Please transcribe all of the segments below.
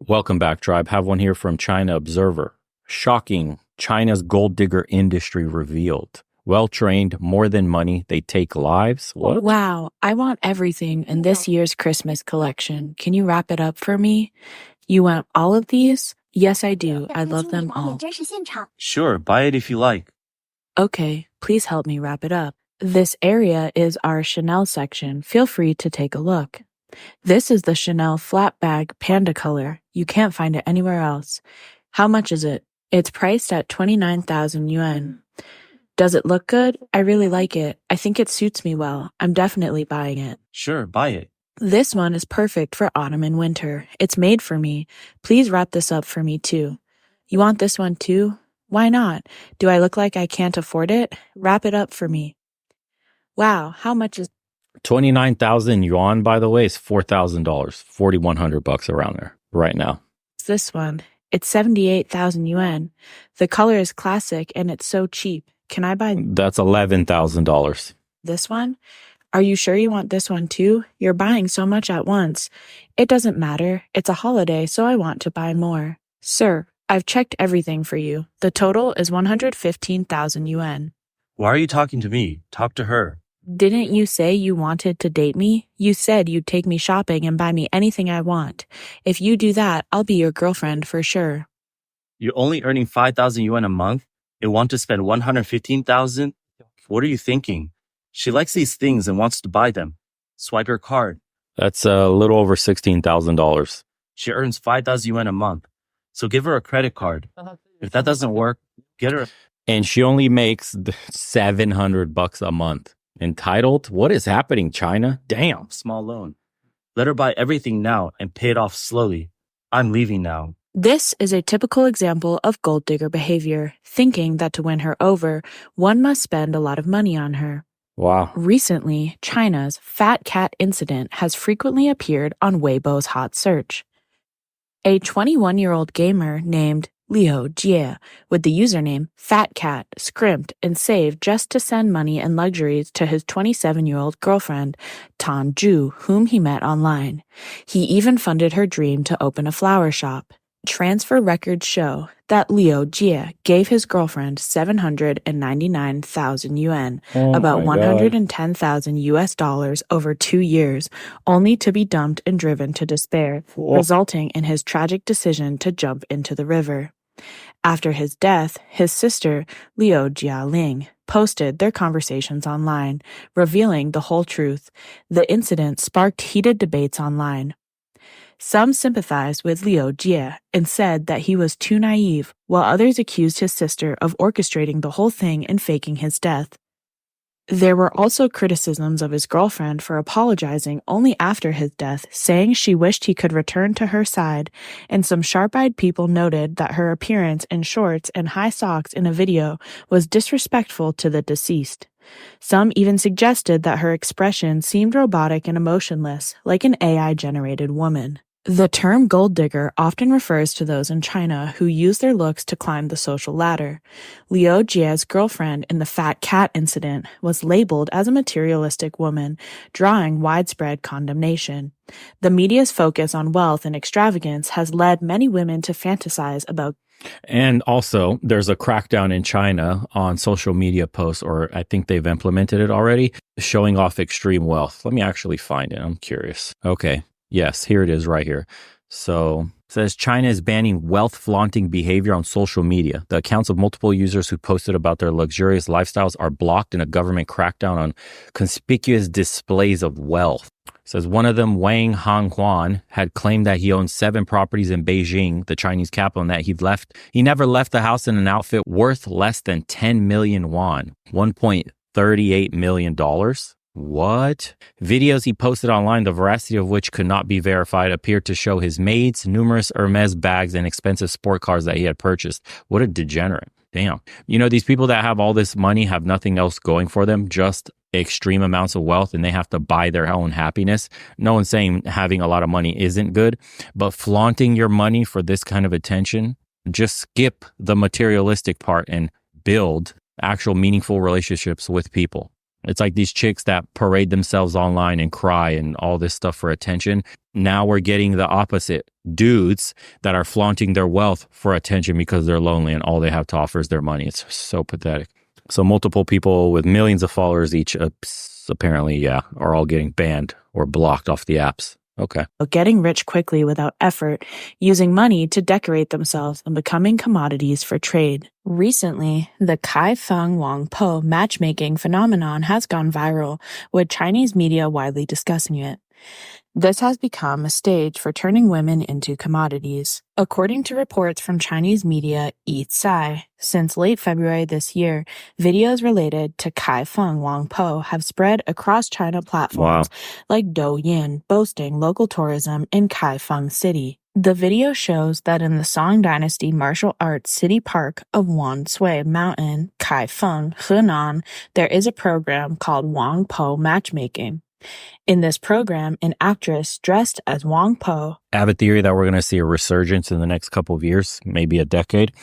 Welcome back, tribe. Have one here from China Observer. Shocking. China's gold digger industry revealed. Well trained, more than money. They take lives. What? Wow, I want everything in this year's Christmas collection. Can you wrap it up for me? You want all of these? Yes, I do. I love them all. Sure, buy it if you like. Okay, please help me wrap it up. This area is our Chanel section. Feel free to take a look. This is the Chanel flat bag panda color. You can't find it anywhere else. How much is it? It's priced at 29,000 yuan. Does it look good? I really like it. I think it suits me well. I'm definitely buying it. Sure, buy it. This one is perfect for autumn and winter. It's made for me. Please wrap this up for me too. You want this one too? Why not? Do I look like I can't afford it? Wrap it up for me. Wow, how much is 29,000 yuan, by the way, is $4,000. $4,100 around there right now. this one? It's 78,000 yuan. The color is classic and it's so cheap. Can I buy That's $11,000. this one? Are you sure you want this one too? You're buying so much at once. It doesn't matter. It's a holiday, so I want to buy more. Sir, I've checked everything for you. The total is 115,000 yuan. Why are you talking to me? Talk to her. Didn't you say you wanted to date me? You said you'd take me shopping and buy me anything I want. If you do that, I'll be your girlfriend for sure. You're only earning 5,000 yuan a month and want to spend 115,000? What are you thinking? She likes these things and wants to buy them. Swipe her card. That's a little over $16,000. She earns 5,000 yuan a month. So give her a credit card. If that doesn't work, get her. And she only makes $700 a month. Entitled? What is happening, China? Damn. Small loan. Let her buy everything now and pay it off slowly. I'm leaving now. This is a typical example of gold digger behavior, thinking that to win her over, one must spend a lot of money on her. Wow. Recently, China's fat cat incident has frequently appeared on Weibo's hot search. A 21-year-old gamer named Liu Jie with the username FatCat scrimped and saved just to send money and luxuries to his 27-year-old girlfriend, Tan Zhu, whom he met online. He even funded her dream to open a flower shop. Transfer records show that Liu Jie gave his girlfriend 799,000 yuan, about 110,000 US dollars over 2 years, only to be dumped and driven to despair, resulting in his tragic decision to jump into the river. After his death, his sister, Liu Jialing, posted their conversations online, revealing the whole truth. The incident sparked heated debates online. Some sympathized with Liu Jie and said that he was too naive, while others accused his sister of orchestrating the whole thing and faking his death. There were also criticisms of his girlfriend for apologizing only after his death, saying she wished he could return to her side, and some sharp-eyed people noted that her appearance in shorts and high socks in a video was disrespectful to the deceased. Some even suggested that her expression seemed robotic and emotionless, like an AI-generated woman. The term gold digger often refers to those in China who use their looks to climb the social ladder. Liu Jie's girlfriend in the fat cat incident was labeled as a materialistic woman, drawing widespread condemnation. The media's focus on wealth and extravagance has led many women to fantasize about. And also, there's a crackdown in China on social media posts, or I think they've implemented it already, showing off extreme wealth. Let me actually find it. I'm curious. Okay. Yes, here it is right here. So it says China is banning wealth flaunting behavior on social media. The accounts of multiple users who posted about their luxurious lifestyles are blocked in a government crackdown on conspicuous displays of wealth. It says one of them, Wang Honghuan, had claimed that he owned 7 properties in Beijing, the Chinese capital, and that he never left the house in an outfit worth less than 10 million yuan, $1.38 million. What? Videos he posted online, the veracity of which could not be verified, appeared to show his maids, numerous Hermes bags, and expensive sport cars that he had purchased. What a degenerate. Damn. You know, these people that have all this money have nothing else going for them, just extreme amounts of wealth, and they have to buy their own happiness. No one's saying having a lot of money isn't good, but flaunting your money for this kind of attention, just skip the materialistic part and build actual meaningful relationships with people. It's like these chicks that parade themselves online and cry and all this stuff for attention. Now we're getting the opposite. Dudes that are flaunting their wealth for attention because they're lonely and all they have to offer is their money. It's so pathetic. So multiple people with millions of followers each apparently, are all getting banned or blocked off the apps. Okay. Getting rich quickly without effort, using money to decorate themselves, and becoming commodities for trade. Recently, the Kai Feng Wang Po matchmaking phenomenon has gone viral, with Chinese media widely discussing it. This has become a stage for turning women into commodities. According to reports from Chinese media Yi Tsai, since late February this year, videos related to Kai Feng Wang Po have spread across China platforms like Douyin, boasting local tourism in Kaifeng City. The video shows that in the Song Dynasty Martial Arts City Park of Wanshui Mountain, Kaifeng, Henan, there is a program called Wang Po Matchmaking. In this program, an actress dressed as Wang Po. I have a theory that we're going to see a resurgence in the next couple of years, maybe a decade.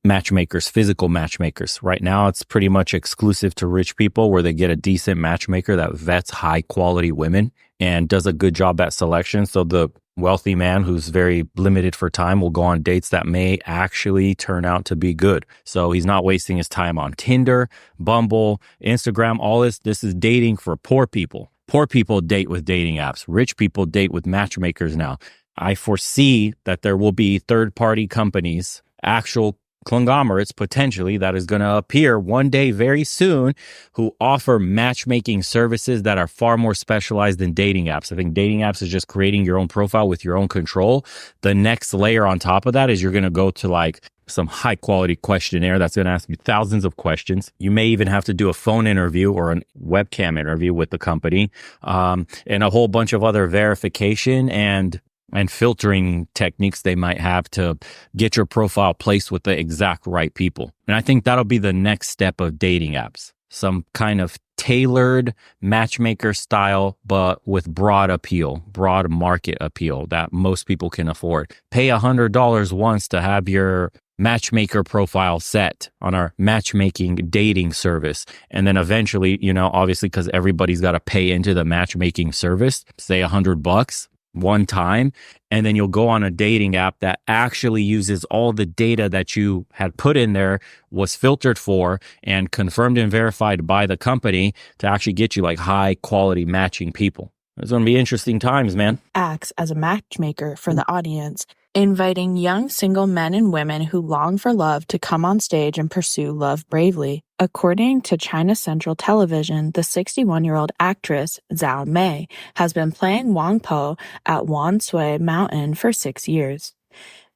Matchmakers, physical matchmakers. Right now, it's pretty much exclusive to rich people where they get a decent matchmaker that vets high quality women and does a good job at selection. So the wealthy man who's very limited for time will go on dates that may actually turn out to be good. So he's not wasting his time on Tinder, Bumble, Instagram, all this. This is dating for poor people. Poor people date with dating apps. Rich people date with matchmakers now. I foresee that there will be third-party companies, actual conglomerates potentially, that is going to appear one day very soon who offer matchmaking services that are far more specialized than dating apps. I think dating apps is just creating your own profile with your own control. The next layer on top of that is you're going to go to like some high quality questionnaire that's going to ask you thousands of questions. You may even have to do a phone interview or a webcam interview with the company, and a whole bunch of other verification and filtering techniques they might have to get your profile placed with the exact right people. And I think that'll be the next step of dating apps. Some kind of tailored matchmaker style, but with broad appeal, broad market appeal that most people can afford. Pay $100 once to have your matchmaker profile set on our matchmaking dating service. And then eventually, obviously, because everybody's got to pay into the matchmaking service, say $100 one time, and then you'll go on a dating app that actually uses all the data that you had put in there, was filtered for and confirmed and verified by the company to actually get you like high quality matching people. It's going to be interesting times, man. Acts as a matchmaker for the audience, inviting young single men and women who long for love to come on stage and pursue love bravely. According to China Central Television, the 61-year-old actress Zhao Mei has been playing Wang Po at Wanshui Mountain for 6 years.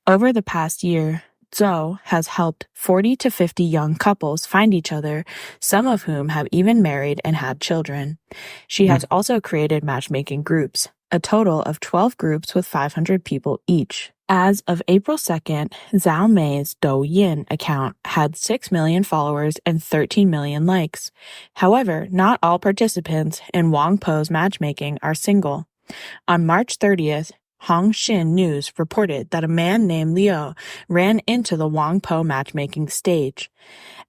Over the past year, Zhou has helped 40 to 50 young couples find each other, some of whom have even married and had children. She has also created matchmaking groups, a total of 12 groups with 500 people each. As of April 2nd, Zhao Mei's Douyin account had 6 million followers and 13 million likes. However, not all participants in Wang Po's matchmaking are single. On March 30th, Hongxin News reported that a man named Liu ran into the Wang Po matchmaking stage.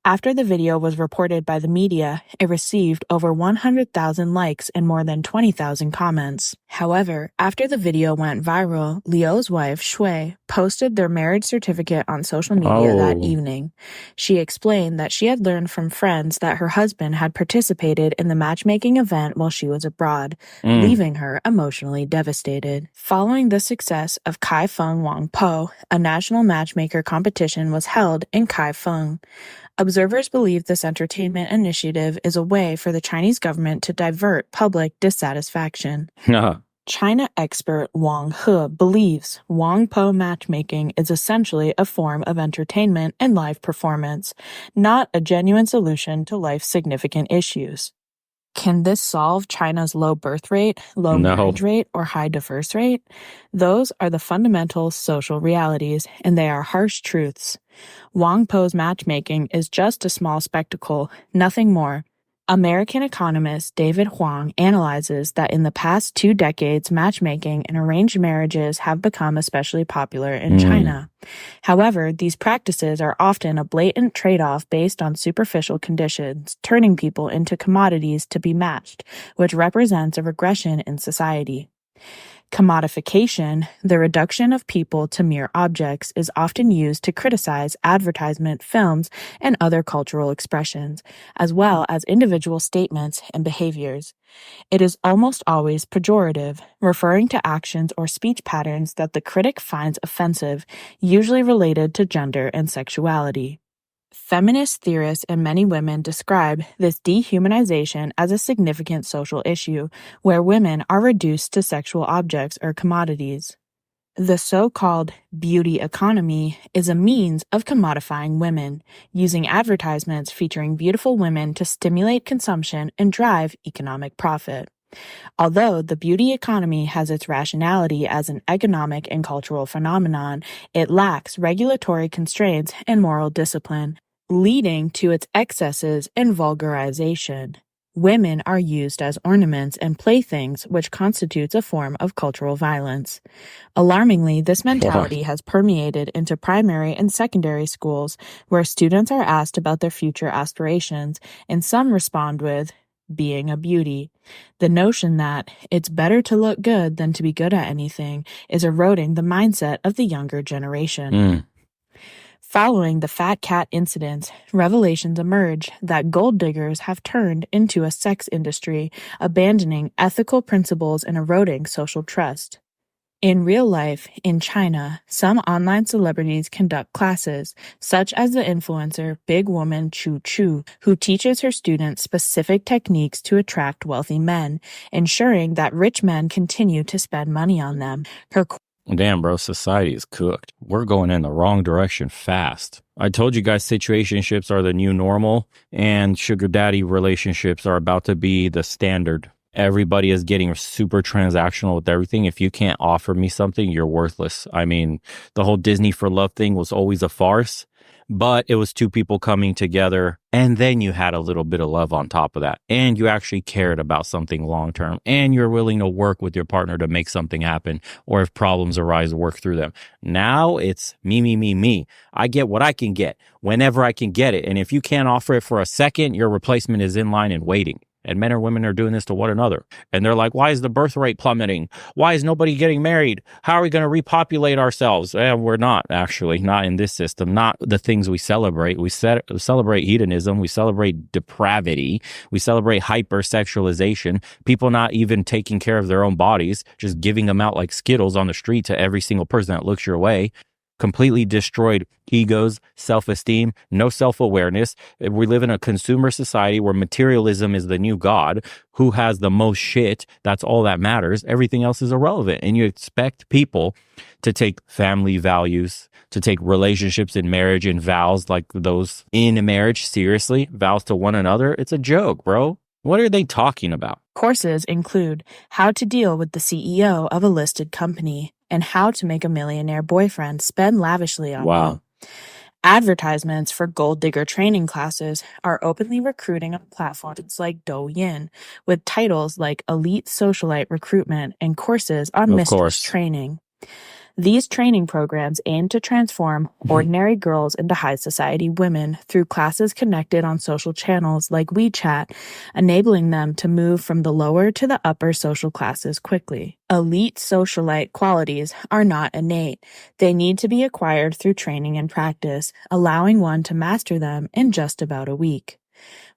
After the video was reported by the media, it received over 100,000 likes and more than 20,000 comments. However, after the video went viral, Liu's wife, Shui, posted their marriage certificate on social media that evening. She explained that she had learned from friends that her husband had participated in the matchmaking event while she was abroad, leaving her emotionally devastated. Following the success of Kaifeng Wang Po, a national matchmaker competition was held in Kaifeng. Observers believe this entertainment initiative is a way for the Chinese government to divert public dissatisfaction. China expert Wang He believes Wang Po matchmaking is essentially a form of entertainment and live performance, not a genuine solution to life's significant issues. Can this solve China's low birth rate, low marriage rate, or high divorce rate? Those are the fundamental social realities, and they are harsh truths. Wang Po's matchmaking is just a small spectacle, nothing more. American economist David Huang analyzes that in the past 2 decades, matchmaking and arranged marriages have become especially popular in China. However, these practices are often a blatant trade-off based on superficial conditions, turning people into commodities to be matched, which represents a regression in society. Commodification, the reduction of people to mere objects, is often used to criticize advertisement, films, and other cultural expressions, as well as individual statements and behaviors. It is almost always pejorative, referring to actions or speech patterns that the critic finds offensive, usually related to gender and sexuality. Feminist theorists and many women describe this dehumanization as a significant social issue where women are reduced to sexual objects or commodities. The so-called beauty economy is a means of commodifying women, using advertisements featuring beautiful women to stimulate consumption and drive economic profit. Although the beauty economy has its rationality as an economic and cultural phenomenon, it lacks regulatory constraints and moral discipline, leading to its excesses and vulgarization. Women are used as ornaments and playthings, which constitutes a form of cultural violence. Alarmingly, this mentality has permeated into primary and secondary schools, where students are asked about their future aspirations, and some respond with, being a beauty. The notion that it's better to look good than to be good at anything is eroding the mindset of the younger generation. Following the fat cat incidents, revelations emerge that gold diggers have turned into a sex industry, abandoning ethical principles and eroding social trust. In real life, in China, some online celebrities conduct classes, such as the influencer Big Woman Chu Chu, who teaches her students specific techniques to attract wealthy men, ensuring that rich men continue to spend money on them. Damn, bro, society is cooked. We're going in the wrong direction fast. I told you guys situationships are the new normal, and sugar daddy relationships are about to be the standard. Everybody is getting super transactional with everything. If you can't offer me something, you're worthless. I mean, the whole Disney for love thing was always a farce, but it was two people coming together, and then you had a little bit of love on top of that, and you actually cared about something long term, and you're willing to work with your partner to make something happen, or if problems arise, work through them. Now it's me, me, me, me. I get what I can get whenever I can get it, and if you can't offer it for a second, your replacement is in line and waiting. And men or women are doing this to one another. And they're like, why is the birth rate plummeting? Why is nobody getting married? How are we going to repopulate ourselves? We're not, actually, not in this system, not the things we celebrate. We celebrate hedonism. We celebrate depravity. We celebrate hypersexualization. People not even taking care of their own bodies, just giving them out like Skittles on the street to every single person that looks your way. Completely destroyed egos, self-esteem, no self-awareness. We live in a consumer society where materialism is the new god. Who has the most shit? That's all that matters. Everything else is irrelevant. And you expect people to take family values, to take relationships in marriage and vows like those in a marriage seriously, vows to one another. It's a joke, bro. What are they talking about? Courses include how to deal with the CEO of a listed company and how to make a millionaire boyfriend spend lavishly on you. Advertisements for gold digger training classes are openly recruiting on platforms like Douyin, with titles like Elite Socialite Recruitment and courses on mistress training. These training programs aim to transform ordinary girls into high society women through classes connected on social channels like WeChat, enabling them to move from the lower to the upper social classes quickly. Elite socialite qualities are not innate. They need to be acquired through training and practice, allowing one to master them in just about a week.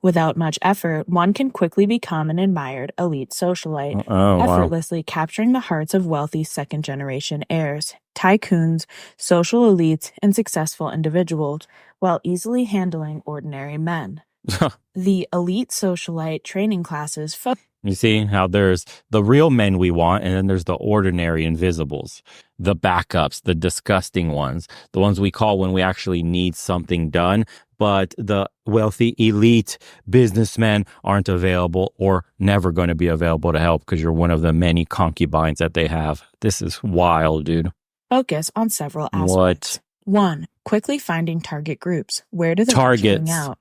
Without much effort, one can quickly become an admired elite socialite, effortlessly capturing the hearts of wealthy second-generation heirs, tycoons, social elites, and successful individuals, while easily handling ordinary men. The elite socialite training classes You see how there's the real men we want, and then there's the ordinary invisibles, the backups, the disgusting ones, the ones we call when we actually need something done, but the wealthy elite businessmen aren't available or never going to be available to help because you're one of the many concubines that they have. This is wild, dude. Focus on several aspects. 1. Quickly finding target groups. Where do they hang out?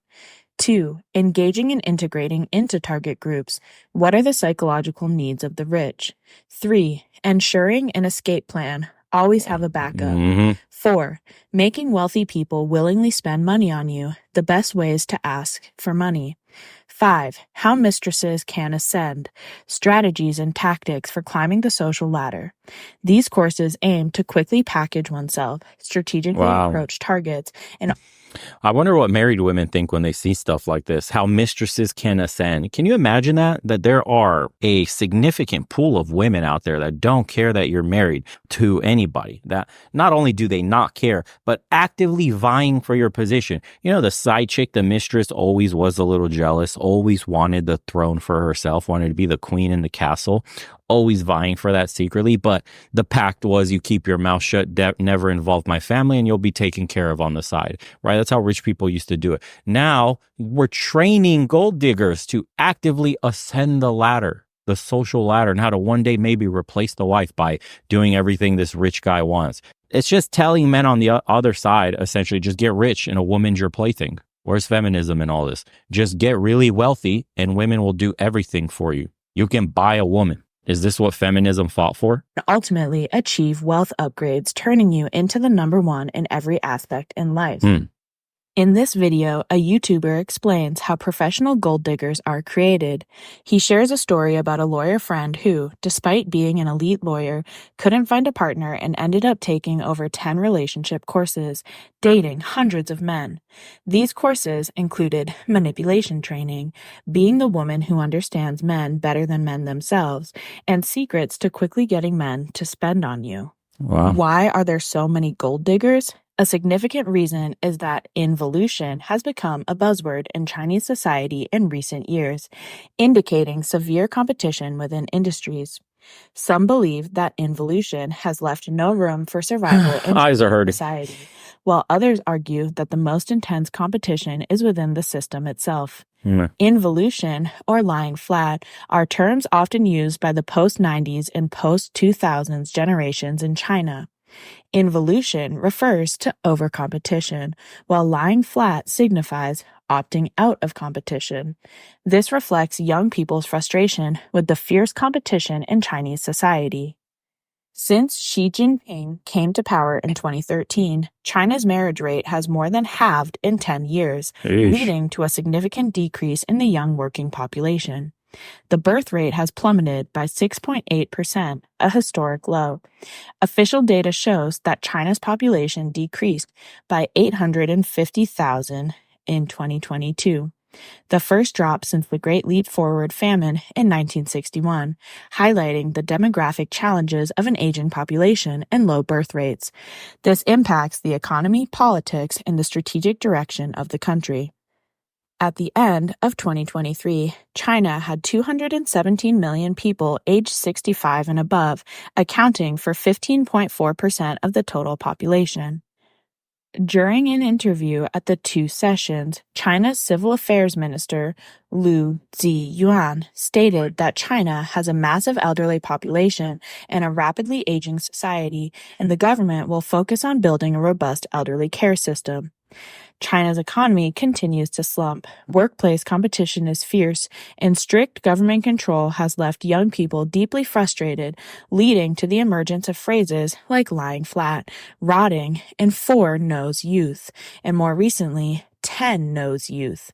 2. Engaging and integrating into target groups. What are the psychological needs of the rich? 3. Ensuring an escape plan. Always have a backup. 4. Making wealthy people willingly spend money on you. The best way is to ask for money. 5. How mistresses can ascend. Strategies and tactics for climbing the social ladder. These courses aim to quickly package oneself, strategically approach targets, and I wonder what married women think when they see stuff like this, how mistresses can ascend. Can you imagine that? That there are a significant pool of women out there that don't care that you're married to anybody. That not only do they not care, but actively vying for your position. You know, the side chick, the mistress, always was a little jealous, always wanted the throne for herself, wanted to be the queen in the castle, always vying for that secretly. But the pact was you keep your mouth shut, never involve my family, and you'll be taken care of on the side, right? That's how rich people used to do it. Now we're training gold diggers to actively ascend the ladder, the social ladder, and how to one day maybe replace the wife by doing everything this rich guy wants. It's just telling men on the other side, essentially, just get rich and a woman's your plaything. Where's feminism in all this? Just get really wealthy and women will do everything for you. You can buy a woman. Is this what feminism fought for? Ultimately achieve wealth upgrades, turning you into the number one in every aspect in life. In this video, a YouTuber explains how professional gold diggers are created. He shares a story about a lawyer friend who, despite being an elite lawyer, couldn't find a partner and ended up taking over 10 relationship courses, dating hundreds of men. These courses included manipulation training, being the woman who understands men better than men themselves, and secrets to quickly getting men to spend on you. Wow. Why are there so many gold diggers? A significant reason is that involution has become a buzzword in Chinese society in recent years, indicating severe competition within industries. Some believe that involution has left no room for survival in Eyes are hurting. society, while others argue that the most intense competition is within the system itself. Involution, or lying flat, are terms often used by the post-90s and post-2000s generations in China. Involution refers to overcompetition, while lying flat signifies opting out of competition. This reflects young people's frustration with the fierce competition in Chinese society. Since Xi Jinping came to power in 2013, China's marriage rate has more than halved in 10 years, leading to a significant decrease in the young working population. The birth rate has plummeted by 6.8%, a historic low. Official data shows that China's population decreased by 850,000 in 2022, the first drop since the Great Leap Forward famine in 1961, highlighting the demographic challenges of an aging population and low birth rates. This impacts the economy, politics, and the strategic direction of the country. At the end of 2023, China had 217 million people aged 65 and above, accounting for 15.4% of the total population. During an interview at the two sessions, China's Civil Affairs Minister Lu Ziyuan stated that China has a massive elderly population and a rapidly aging society, and the government will focus on building a robust elderly care system. China's economy continues to slump, workplace competition is fierce, and strict government control has left young people deeply frustrated, leading to the emergence of phrases like lying flat, rotting, and 4-nose youth, and more recently, 10-nose youth.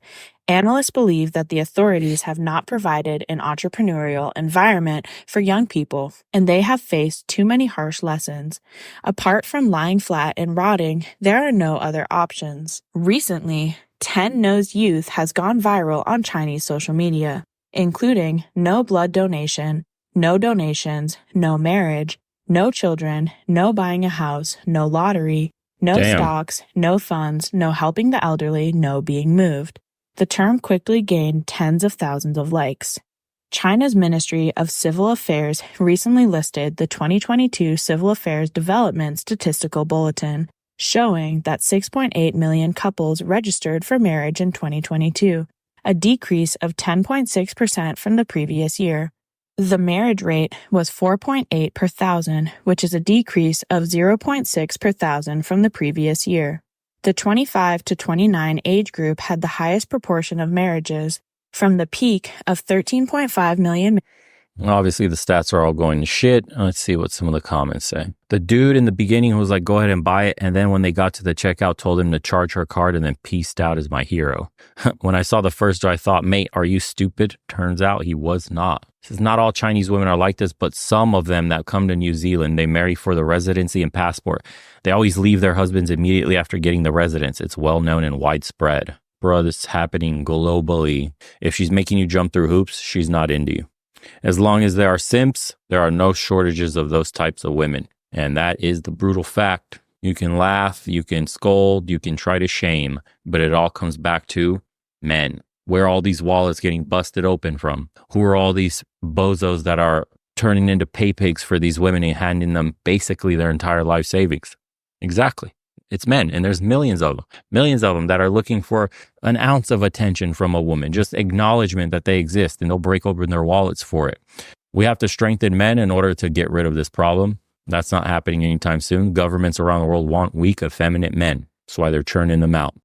Analysts believe that the authorities have not provided an entrepreneurial environment for young people, and they have faced too many harsh lessons. Apart from lying flat and rotting, there are no other options. Recently, 10-nose youth has gone viral on Chinese social media, including no blood donation, no donations, no marriage, no children, no buying a house, no lottery, no stocks, no funds, no helping the elderly, no being moved. The term quickly gained tens of thousands of likes. China's Ministry of Civil Affairs recently listed the 2022 Civil Affairs Development Statistical Bulletin, showing that 6.8 million couples registered for marriage in 2022, a decrease of 10.6% from the previous year. The marriage rate was 4.8 per thousand, which is a decrease of 0.6 per thousand from the previous year. The 25 to 29 age group had the highest proportion of marriages, from the peak of 13.5 million Obviously, the stats are all going to shit. Let's see what some of the comments say. The dude in the beginning was like, go ahead and buy it. And then when they got to the checkout, told him to charge her card and then peaced out as my hero. When I saw the first, I thought, mate, are you stupid? Turns out he was not. Says not all Chinese women are like this, but some of them that come to New Zealand, they marry for the residency and passport. They always leave their husbands immediately after getting the residence. It's well known and widespread. Bro, this is happening globally. If she's making you jump through hoops, she's not into you. As long as there are simps, there are no shortages of those types of women. And that is the brutal fact. You can laugh, you can scold, you can try to shame, but it all comes back to men. Where are all these wallets getting busted open from? Who are all these bozos that are turning into pay pigs for these women and handing them basically their entire life savings? Exactly. It's men, and there's millions of them that are looking for an ounce of attention from a woman, just acknowledgement that they exist, and they'll break open their wallets for it. We have to strengthen men in order to get rid of this problem. That's not happening anytime soon. Governments around the world want weak, effeminate men. That's why they're churning them out.